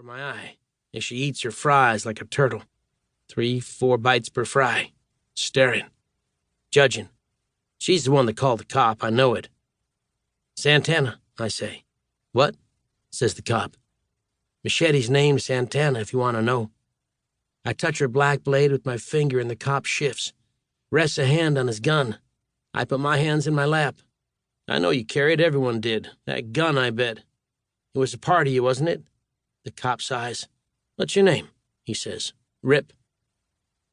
of my eye as she eats her fries like a turtle. 3-4 bites per fry. Staring. Judging. She's the one that called the cop, I know it. Santana, I say. What? Says the cop. Machete's named Santana, if you want to know. I touch her black blade with my finger and the cop shifts. Rests a hand on his gun. I put my hands in my lap. I know you carried, everyone did. That gun, I bet. It was a part of you, wasn't it? The cop sighs. What's your name? He says. Rip.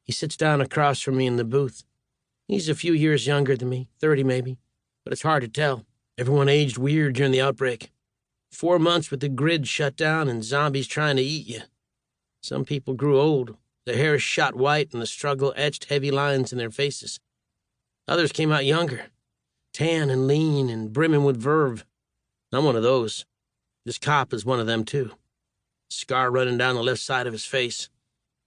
He sits down across from me in the booth. He's a few years younger than me, 30 maybe, but it's hard to tell. Everyone aged weird during the outbreak. 4 months with the grid shut down and zombies trying to eat you. Some people grew old. Their hair shot white and the struggle etched heavy lines in their faces. Others came out younger, tan and lean and brimming with verve. I'm one of those. This cop is one of them, too. Scar running down the left side of his face,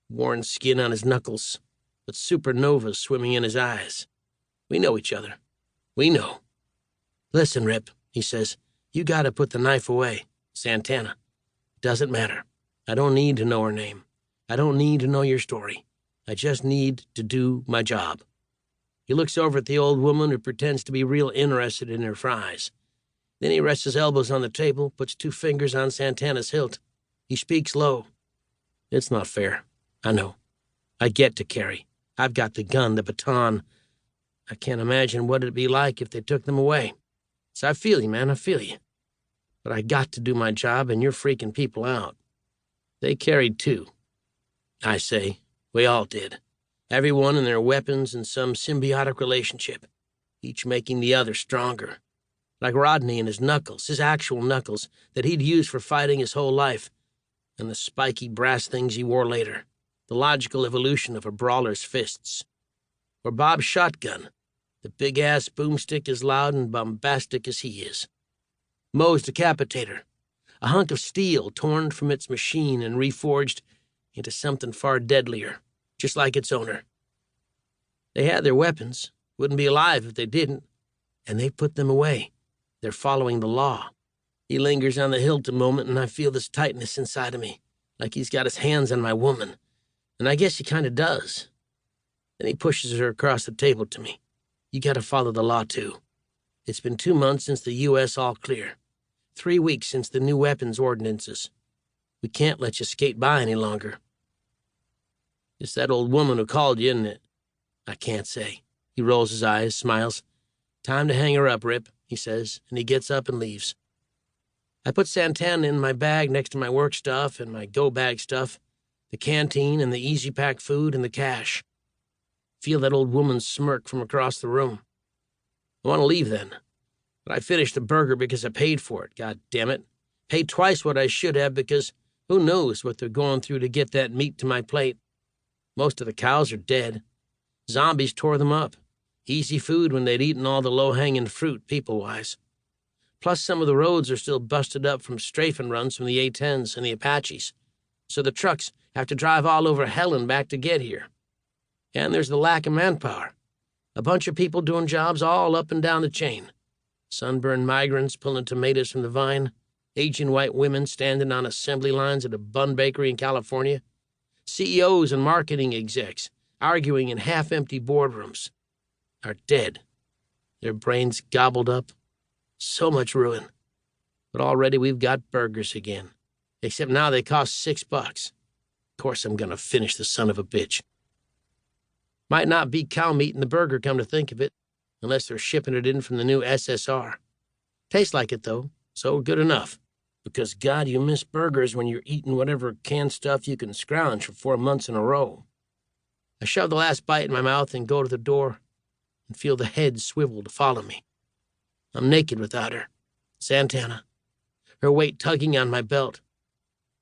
worn skin on his knuckles, but supernovas swimming in his eyes. We know each other. We know. Listen, Rip, he says, you gotta put the knife away. Santana. Doesn't matter. I don't need to know her name. I don't need to know your story. I just need to do my job. He looks over at the old woman who pretends to be real interested in her fries. Then he rests his elbows on the table, puts 2 fingers on Santana's hilt. He speaks low. It's not fair. I know. I get to carry. I've got the gun, the baton. I can't imagine what it'd be like if they took them away. So I feel you, man, I feel you. But I got to do my job, and you're freaking people out. They carried too. I say, we all did. Everyone and their weapons in some symbiotic relationship, each making the other stronger. Like Rodney and his knuckles, his actual knuckles, that he'd used for fighting his whole life, and the spiky brass things he wore later, the logical evolution of a brawler's fists. Or Bob's shotgun, the big-ass boomstick as loud and bombastic as he is. Moe's decapitator, a hunk of steel torn from its machine and reforged into something far deadlier, just like its owner. They had their weapons, wouldn't be alive if they didn't, and they put them away. They're following the law. He lingers on the hilt a moment, and I feel this tightness inside of me, like he's got his hands on my woman, and I guess he kind of does. Then he pushes her across the table to me. You gotta follow the law, too. It's been 2 months since the U.S. all clear. 3 weeks since the new weapons ordinances. We can't let you skate by any longer. It's that old woman who called you, isn't it? I can't say. He rolls his eyes, smiles. Time to hang her up, Rip, he says, and he gets up and leaves. I put Santana in my bag next to my work stuff and my go-bag stuff, the canteen and the easy-pack food and the cash. Feel that old woman's smirk from across the room. I want to leave then, but I finished the burger because I paid for it, God damn it. Paid twice what I should have because who knows what they're going through to get that meat to my plate. Most of the cows are dead. Zombies tore them up. Easy food when they'd eaten all the low-hanging fruit, people-wise. Plus some of the roads are still busted up from strafing runs from the A-10s and the Apaches, so the trucks have to drive all over hell and back to get here. And there's the lack of manpower. A bunch of people doing jobs all up and down the chain. Sunburned migrants pulling tomatoes from the vine, Asian white women standing on assembly lines at a bun bakery in California, CEOs and marketing execs arguing in half-empty boardrooms, are dead. Their brains gobbled up. So much ruin. But already we've got burgers again. Except now they cost $6. Of course I'm gonna finish the son of a bitch. Might not be cow meat in the burger, come to think of it, unless they're shipping it in from the new SSR. Tastes like it, though, so good enough. Because, God, you miss burgers when you're eating whatever canned stuff you can scrounge for 4 months in a row. I shove the last bite in my mouth and go to the door and feel the head swivel to follow me. I'm naked without her. Santana. Her weight tugging on my belt.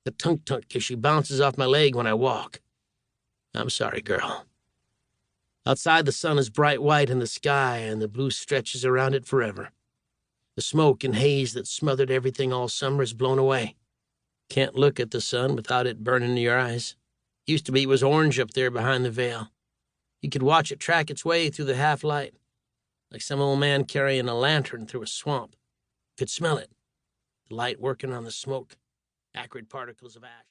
The tunk-tunk as she bounces off my leg when I walk. I'm sorry, girl. Outside, the sun is bright white in the sky, and the blue stretches around it forever. The smoke and haze that smothered everything all summer is blown away. Can't look at the sun without it burning your eyes. Used to be it was orange up there behind the veil. You could watch it track its way through the half-light, like some old man carrying a lantern through a swamp. Could smell it. The light working on the smoke, acrid particles of ash.